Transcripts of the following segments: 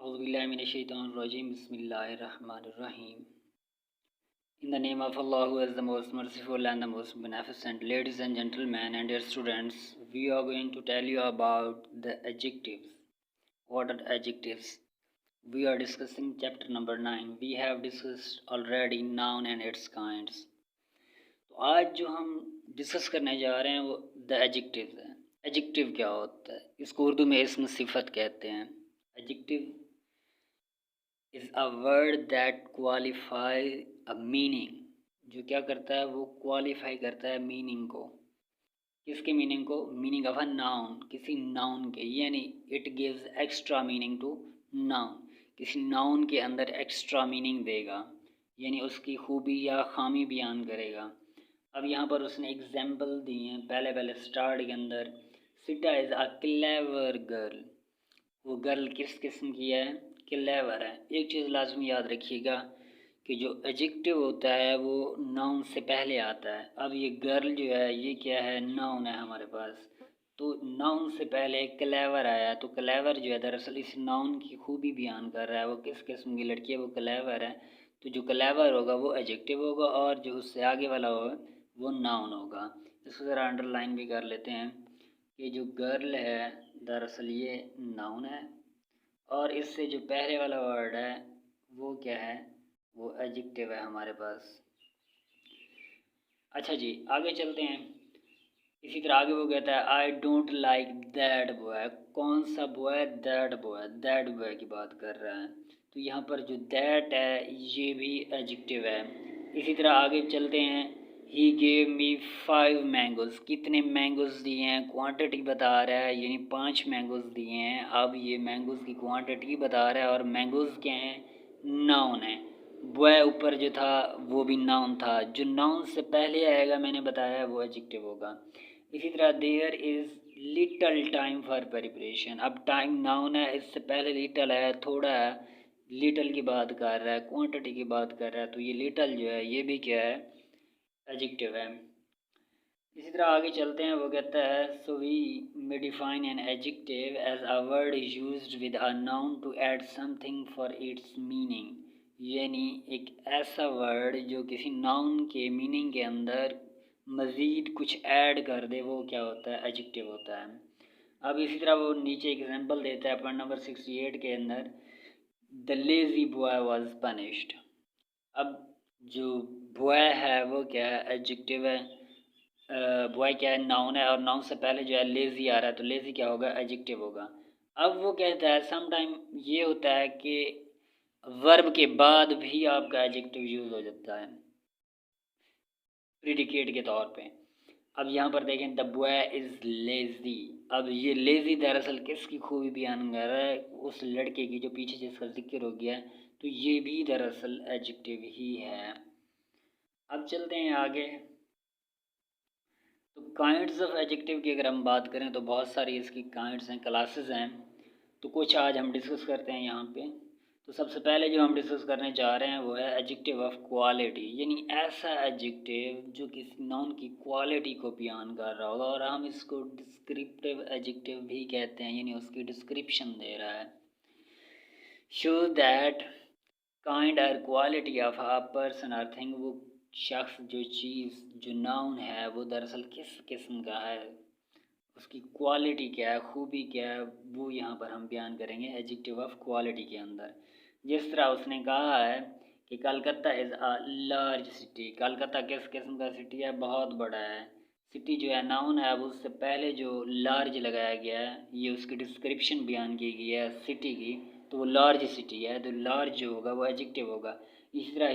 Auzubillahiminash-shaytanir-rajim. Bismillahir-rahmanir-rahim. In the name of Allah, who is the most merciful and the most beneficent, ladies and gentlemen and dear students, we are going to tell you about the adjectives. What are adjectives? We are discussing chapter number 9. We have discussed already noun and its kinds. तो आज जो हम discuss करने जा रहे हैं वो the adjective है। एडजेक्टिव क्या होता है? इसको उर्दू में इसम सिफत कहते हैं। Adjective is a word that qualify a meaning. जो क्या करता है वो क्वालिफाई करता है मीनिंग को। किसके मीनिंग को? मीनिंग ऑफ अ नाउन, किसी नाउन के, यानी it gives extra meaning to noun. किसी नाउन के अंदर एक्स्ट्रा मीनिंग देगा, यानी उसकी खूबी या खामी बयान करेगा। अब यहाँ पर उसने एग्जाम्पल दी हैं। पहले स्टार्ट के अंदर Sita is a clever girl. वो गर्ल किस किस्म की है? क्लेवर है। एक चीज़ लाजमी याद रखिएगा कि जो एडजेक्टिव होता है वो नाउन से पहले आता है। अब ये गर्ल जो है ये क्या है? नाउन है हमारे पास। तो नाउन से पहले क्लेवर आया, तो क्लेवर जो है दरअसल इस नाउन की खूबी बयान कर रहा है। वो किस किस्म की लड़की है? वो क्लेवर है। तो जो क्लेवर होगा वो एडजेक्टिव होगा और जो उससे आगे वाला होगा वो नाउन होगा। इसको ज़रा अंडरलाइन भी कर लेते हैं कि जो गर्ल है दरअसल ये नाउन है और इससे जो पहले वाला वर्ड है वो क्या है? वो एडजेक्टिव है हमारे पास। अच्छा जी, आगे चलते हैं। इसी तरह आगे वो कहता है I don't like that boy. कौन सा boy? That boy. That boy की बात कर रहा है। तो यहाँ पर जो दैट है ये भी एडजेक्टिव है। इसी तरह आगे चलते हैं। He gave me 5 mangoes. कितने मैंगोज़ दिए हैं? क्वांटिटी बता रहा है, यानी 5 मैंगोज़ दिए हैं। अब ये मैंगोज़ की क्वांटिटी बता रहा है और मैंगोज़ क्या हैं? नाउन है। बॉय ऊपर जो था वो भी नाउन था। जो नाउन से पहले आएगा मैंने बताया वो एडजेक्टिव होगा। इसी तरह there is little time for preparation. अब टाइम नाउन है, इससे पहले लिटल है, थोड़ा है। लिटल की बात कर रहा है, क्वांटिटी की बात कर रहा है, तो ये लिटल जो है ये भी क्या है? एडजेक्टिव है। इसी तरह आगे चलते हैं। वो कहता है so we may define an adjective as a word is used with a noun to add something for its meaning. यानी एक ऐसा वर्ड जो किसी नाउन के मीनिंग के अंदर मज़ीद कुछ ऐड कर दे वो क्या होता है? एडजेक्टिव होता है। अब इसी तरह वो नीचे एग्जांपल देता है पॉइंट नंबर 68 के अंदर, the lazy boy was punished. अब जो बॉय है वो क्या है? एडजेक्टिव है। बॉय क्या है? नाउन है और नाउन से पहले जो है लेज़ी आ रहा है, तो लेज़ी क्या होगा? एडजेक्टिव होगा। अब वो कहता है सम टाइम ये होता है कि वर्ब के बाद भी आपका एडजेक्टिव यूज़ हो जाता है प्रीडिकेट के तौर पे। अब यहाँ पर देखें द बॉय इज़ लेज़ी। अब ये लेज़ी दरअसल किसकी खूबी बयान कर रहा है? उस लड़के की जो पीछे जिसका जिक्र हो गया है, तो ये भी दरअसल एडजेक्टिव ही है। अब चलते हैं आगे। तो काइंड्स ऑफ एडजेक्टिव की अगर हम बात करें तो बहुत सारी इसकी काइंड्स हैं, क्लासेस हैं। तो कुछ आज हम डिस्कस करते हैं यहाँ पे। तो सबसे पहले जो हम डिस्कस करने जा रहे हैं वो है एडजेक्टिव ऑफ क्वालिटी, यानी ऐसा एडजेक्टिव जो किसी नाउन की क्वालिटी को बयान कर रहा होगा, और हम इसको डिस्क्रिप्टिव एडजेक्टिव भी कहते हैं, यानी उसकी डिस्क्रिप्शन दे रहा है। शो दैट काइंड और क्वालिटी ऑफ अ पर्सन और थिंग। वो शख्स, जो चीज़, जो नाउन है वो दरअसल किस किस्म का है, उसकी क्वालिटी क्या है, खूबी क्या है, वो यहाँ पर हम बयान करेंगे एडजेक्टिव ऑफ क्वालिटी के अंदर। जिस तरह उसने कहा है कि Calcutta is a large city. Calcutta किस किस्म का सिटी है? बहुत बड़ा है। सिटी जो है नाउन है, अब उससे पहले जो लार्ज लगाया गया है ये उसकी डिस्क्रिप्शन बयान की गई है सिटी की, तो वो लार्ज सिटी है, तो लार्ज जो होगा वो एडजेक्टिव होगा। इसी तरह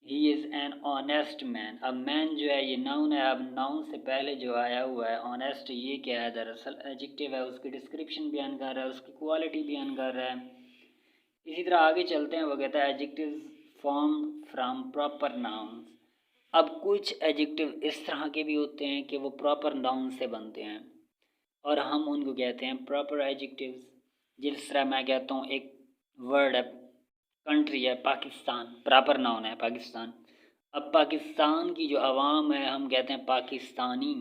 he is an honest man. अब मैन जो है ये नाउन है, अब नाउन से पहले जो आया हुआ है ऑनेस्ट, ये क्या है? दरअसल एडजेक्टिव है। उसकी डिस्क्रिप्शन बयान कर रहा है, उसकी क्वालिटी बयान कर रहा है। इसी तरह आगे चलते हैं। वो कहता है adjective form from proper nouns. अब कुछ एडजेक्टिव इस तरह के भी होते हैं कि वो प्रॉपर नाउन से बनते हैं और हम उनको कहते हैं प्रॉपर एडजेक्टिव्स। जिस तरह मैं कहता हूँ एक वर्ड है, कंट्री है पाकिस्तान, प्रॉपर नाउन है पाकिस्तान। अब पाकिस्तान की जो आवाम है हम कहते हैं पाकिस्तानी।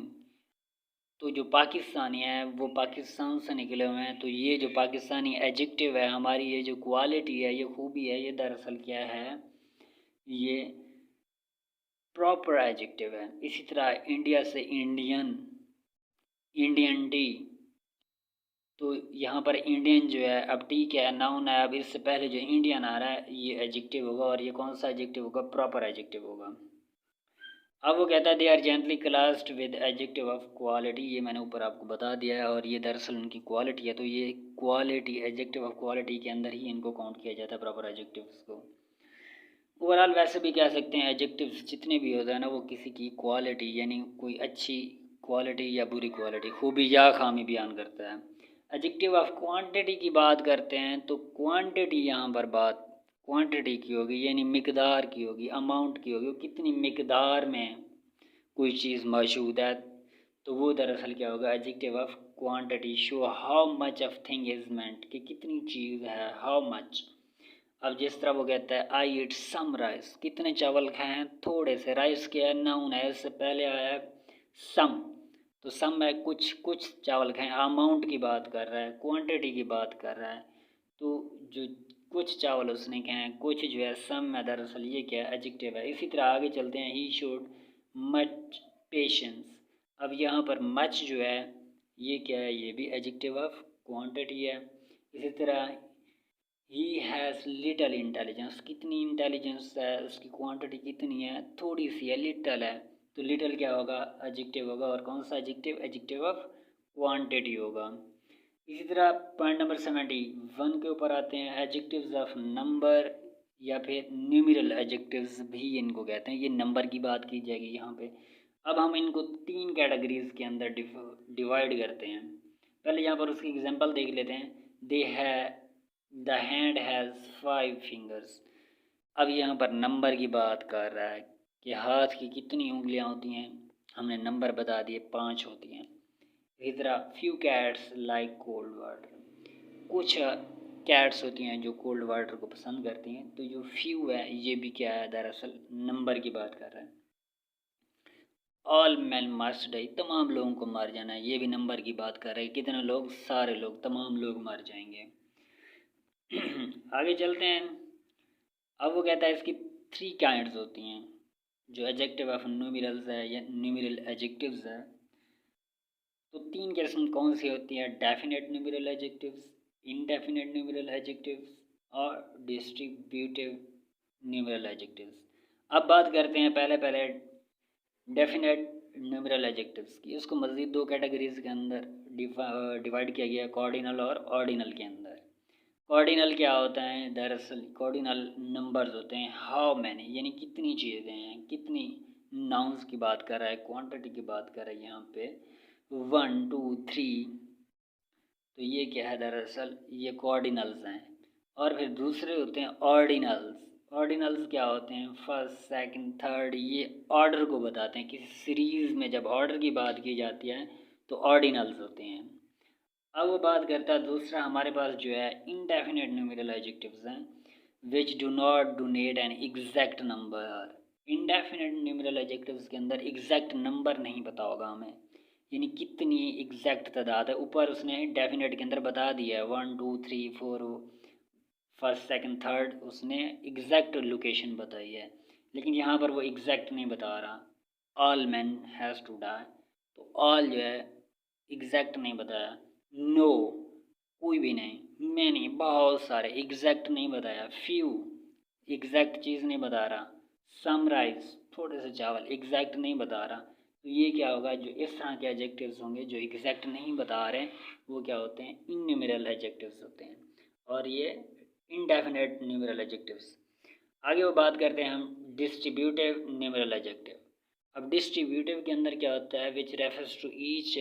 तो जो पाकिस्तानी है वो पाकिस्तान से निकले हुए हैं, तो ये जो पाकिस्तानी एडजेक्टिव है, हमारी ये जो क्वालिटी है, ये खूबी है, ये दरअसल क्या है, ये प्रॉपर एडजेक्टिव है। इसी तरह इंडिया से इंडियन, इंडियन टी, तो यहाँ पर इंडियन जो है, अब टी क्या है, नाउन है, अब इससे पहले जो इंडियन आ रहा है ये एडजेक्टिव होगा, और ये कौन सा एडजेक्टिव होगा, प्रॉपर एडजेक्टिव होगा। अब वो कहता है they are gently classed with adjective of quality, ये मैंने ऊपर आपको बता दिया है, और ये दरअसल उनकी क्वालिटी है, तो ये क्वालिटी, एडजेक्टिव ऑफ क्वालिटी के अंदर ही इनको काउंट किया जाता है, प्रॉपर एडजेक्टिव्स को। ओवरऑल वैसे भी कह सकते हैं एडजेक्टिव्स जितने भी होते हैं ना, वो किसी की क्वालिटी यानी कोई अच्छी क्वालिटी या बुरी क्वालिटी, खूबी या खामी बयान करता है। एडजेक्टिव ऑफ क्वांटिटी की बात करते हैं तो क्वांटिटी यहाँ पर बात क्वांटिटी की होगी, यानी मिकदार की होगी, अमाउंट की होगी, कितनी मिकदार में कोई चीज़ मौजूद है, तो वो दरअसल क्या होगा, adjective of quantity. Show how much of thing is मेंट, कि कितनी चीज़ है, हाउ मच। अब जिस तरह वो कहता है आई ईट सम राइस, कितने चावल खाए हैं, थोड़े से। राइस क्या है, नाउन है, इससे पहले आया है सम, तो सम है कुछ, कुछ चावल खाए। अमाउंट की बात कर रहा है, क्वांटिटी की बात कर रहा है, तो जो कुछ चावल उसने खाए हैं, कुछ जो है सम है, दरअसल ये क्या है, एडजेक्टिव है। इसी तरह आगे चलते हैं, ही शोड मच पेशेंस। अब यहाँ पर मच जो है ये क्या है, ये भी एडजेक्टिव ऑफ क्वांटिटी है। इसी तरह ही हैज़ लिटल इंटेलिजेंस, कितनी इंटेलिजेंस है, उसकी क्वांटिटी कितनी है, थोड़ी सी है, लिटल है, तो लिटल क्या होगा, एडजेक्टिव होगा, और कौन सा एडजेक्टिव, एडजेक्टिव ऑफ क्वांटिटी होगा। इसी तरह पॉइंट नंबर 71 के ऊपर आते हैं, एडजेक्टिव्स ऑफ नंबर या फिर न्यूमेरल एडजेक्टिव्स भी इनको कहते हैं, ये नंबर की बात की जाएगी यहाँ पे। अब हम इनको 3 कैटेगरीज के अंदर डिवाइड करते हैं। पहले यहाँ पर उसकी एग्जांपल देख लेते हैं। दे है द हैंड हैज़ 5 फिंगर्स। अब यहाँ पर नंबर की बात कर रहा है कि हाथ की कितनी उंगलियाँ होती हैं, हमने नंबर बता दिए, 5 होती हैं। इसी तरह few cats like cold water, कुछ कैट्स होती हैं जो कोल्ड वाटर को पसंद करती हैं, तो जो फ्यू है ये भी क्या है, दरअसल नंबर की बात कर रहा है। ऑल मैन मस्ट डाई, तमाम लोगों को मर जाना है, ये भी नंबर की बात कर रहे हैं, कितने लोग, सारे लोग, तमाम लोग मर जाएंगे। आगे चलते हैं। अब वो कहता है इसकी 3 काइंड्स होती हैं, जो एडजेक्टिव ऑफ न्यूमेरल्स है या न्यूमेरल एडजेक्टिव्स है, तो 3 किस्म कौन सी होती हैं, definite numeral adjectives, indefinite numeral adjectives और डिस्ट्रीब्यूटिव न्यूमेरल एडजेक्टिव्स। अब बात करते हैं पहले डेफिनेट न्यूमेरल एडजेक्टिव्स की। उसको मज़ीद 2 कैटेगरीज के अंदर डिवाइड किया गया है, कॉर्डिनल और ऑर्डिनल के अंदर। कॉर्डिनल क्या होता है, दरअसल कॉर्डिनल नंबर्स होते हैं, हाउ मैनी यानी कितनी चीज़ें हैं, कितनी, नाउन्स की बात कर रहा है, क्वांटिटी की बात कर रहा है यहाँ पे, 1 2 3, तो ये क्या है, दरअसल ये कॉर्डिनल्स हैं। और फिर दूसरे होते हैं ऑर्डिनल्स। ऑर्डिनल्स क्या होते हैं, फर्स्ट सेकंड थर्ड, ये ऑर्डर को बताते हैं, किसी सीरीज़ में जब ऑर्डर की बात की जाती है तो ऑर्डिनल्स होते हैं। अब वो बात करता है दूसरा, हमारे पास जो है इनडेफिनेट न्यूमेरल एडजेक्टिव्स हैं, which do not donate an exact number. Indefinite numeral adjectives के अंदर एग्जैक्ट नंबर नहीं पता होगा हमें, यानी कितनी एग्जैक्ट तादाद है, ऊपर उसने डेफिनेट के अंदर बता दिया है 1 2 3 4, फर्स्ट सेकंड थर्ड, उसने एग्जैक्ट लोकेशन बताई है, लेकिन यहाँ पर वो एग्जैक्ट नहीं बता रहा। All man has to die, तो ऑल जो है एग्जैक्ट नहीं बताया। नो कोई भी नहीं, मैनी बहुत सारे, एग्जैक्ट नहीं बताया। फ्यू एग्जैक्ट चीज़ नहीं बता रहा। सम राइस थोड़े से चावल, एग्जैक्ट नहीं बता रहा। तो ये क्या होगा, जो इस तरह के एडजेक्टिव्स होंगे जो एग्जैक्ट नहीं बता रहे, वो क्या होते हैं, इनन्यूमेरल एडजेक्टिव्स होते हैं, और ये इनडेफिनेट न्यूमेरल एडजेक्टिव्स। आगे वो बात करते हैं हम डिस्ट्रीब्यूटिव न्यूमेरल एडजेक्टिव। अब डिस्ट्रीब्यूटिव के अंदर क्या होता है, which refers to each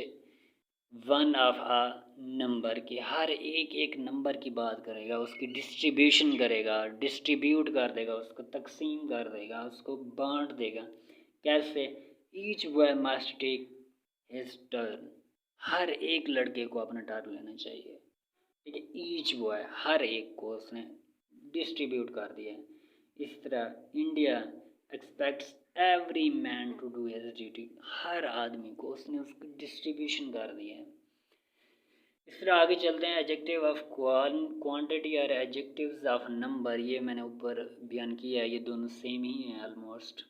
one of a number, की हर एक एक नंबर की बात करेगा, उसकी डिस्ट्रीब्यूशन करेगा, डिस्ट्रीब्यूट कर देगा, उसको तकसीम कर देगा, उसको बांट देगा। कैसे, each boy must take his turn, हर एक लड़के को अपना टर्न लेना चाहिए, ठीक है। ईच बॉय हर एक को उसने डिस्ट्रीब्यूट कर दिया है। इस तरह India expects every man to do his duty, हर आदमी को उसने उसकी डिस्ट्रीब्यूशन कर दिया है। इस तरह आगे चलते हैं। एडजेक्टिव ऑफ क्वांटिटी और एडजेक्टिव्स ऑफ नंबर, ये मैंने ऊपर बयान किया है, ये दोनों सेम ही हैं ऑलमोस्ट।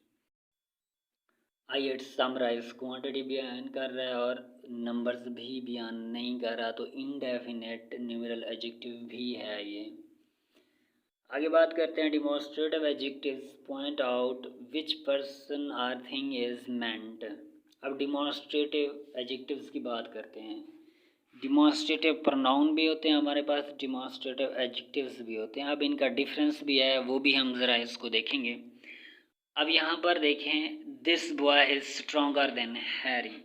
आइए समराइज, क्वांटिटी बयान कर रहा है और नंबर्स भी बयान नहीं कर रहा, तो इनडेफिनेट न्यूमेरल एडजेक्टिव भी है ये। आगे बात करते हैं demonstrative adjectives, point out which person or thing is meant. अब डिमॉन्स्ट्रेटिव एडजेक्टिव्स की बात करते हैं। डिमॉन्स्ट्रेटिव प्रोनाउन भी होते हैं हमारे पास, डिमॉन्स्ट्रेटिव एडजेक्टिव्स भी होते हैं। अब इनका डिफरेंस भी है, वो भी हम ज़रा इसको देखेंगे। अब यहाँ पर देखें, this boy is stronger than Harry.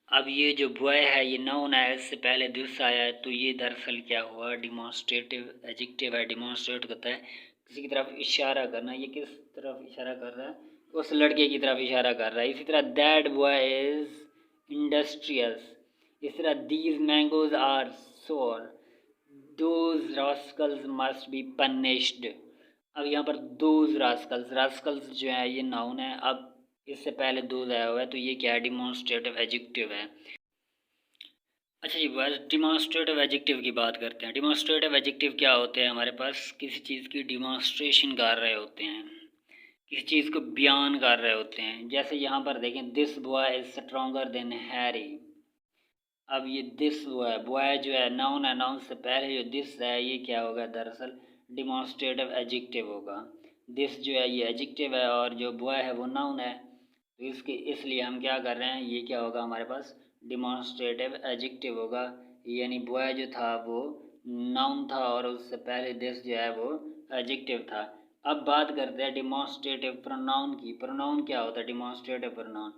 अब ये जो बॉय है ये नाउन है, इससे पहले दिस आया है, तो ये दरअसल क्या हुआ, डिमॉन्स्ट्रेटिव एडजेक्टिव है। डिमॉन्स्ट्रेट करता है किसी की तरफ इशारा करना, ये किस तरफ इशारा कर रहा है, उस लड़के की तरफ इशारा कर रहा है। इसी तरह दैट बॉय इज़ इंडस्ट्रियस। इस तरह दीज मैंगोज आर सोर, those Rascals must be punished. अब यहाँ पर दोज रास्कल्स, रास्कल्स जो है ये नाउन है, अब इससे पहले दोज आया हुआ है, तो ये क्या है, डिमॉन्स्ट्रेटिव एडजेक्टिव है। अच्छा जी, बस डिमॉन्स्ट्रेटिव एडजेक्टिव की बात करते हैं। डिमॉन्स्ट्रेटिव एडजेक्टिव क्या होते हैं हमारे पास, किसी चीज़ की डिमॉन्स्ट्रेशन कर रहे होते हैं, किसी चीज़ को बयान कर रहे होते हैं। जैसे यहाँ पर देखें, this boy is stronger than Harry. अब ये दिस बॉय जो है नाउन है, नाउन से पहले जो दिस है ये क्या होगा, दरअसल डिमॉन्स्ट्रेटिव एडजेक्टिव होगा। दिस जो है ये एडजेक्टिव है और जो बॉय है वो नाउन है, तो इसके इसलिए हम क्या कर रहे हैं, ये क्या होगा हमारे पास, डिमॉन्स्ट्रेटिव एडजेक्टिव होगा। यानी बॉय जो था वो नाउन था और उससे पहले दिस जो है वो एडजेक्टिव था। अब बात करते हैं डिमॉन्स्ट्रेटिव प्रोनाउन की। प्रोनाउन क्या होता है डिमॉन्स्ट्रेटिव प्रोनाउन,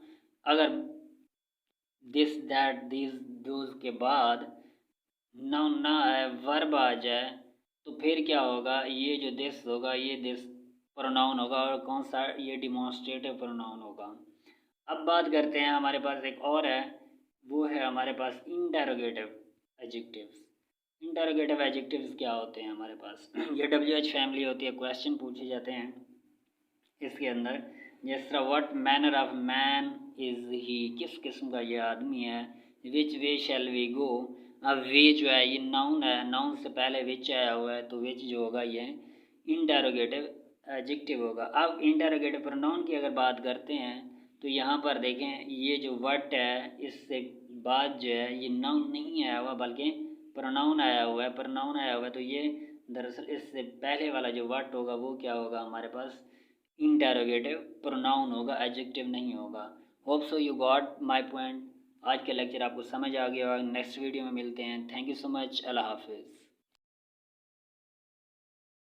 अगर दिस दैट दिस दोज के बाद नाउन ना आए, वर्ब आ जाए, तो फिर क्या होगा, ये जो दिस होगा ये दिस प्रोनाउन होगा और कौन सा, ये डिमॉन्स्ट्रेटिव प्रोनाउन होगा। अब बात करते हैं, हमारे पास एक और है, वो है हमारे पास इंटरोगेटिव एडजेक्टिव्स। इंटरोगेटिव एडजेक्टिव्स क्या होते हैं हमारे पास, ये WH फैमिली होती है, क्वेश्चन पूछे जाते हैं इसके अंदर। जिस तरह what manner of man is he, किस किस्म का ये आदमी है। विच वे शैल वी गो, अब वे जो है ये नाउन है, नाउन से पहले विच आया हुआ है, तो विच जो होगा ये इंटरोगेटिव एडजेक्टिव होगा। अब इंटरोगेटिव प्रोनाउन की अगर बात करते हैं, तो यहाँ पर देखें, ये जो व्हाट है इससे बाद जो है ये नाउन नहीं आया हुआ बल्कि प्रोनाउन आया हुआ है। प्रोनाउन आया हुआ है तो ये दरअसल इससे पहले वाला जो व्हाट होगा वो क्या होगा हमारे पास, इंटरोगेटिव प्रोनाउन होगा, एडजेक्टिव नहीं होगा। Hope so you got my point. आज के लेक्चर आपको समझ आ गया होगा। नेक्स्ट वीडियो में मिलते हैं। Thank you so much. अल्लाह हाफिज़।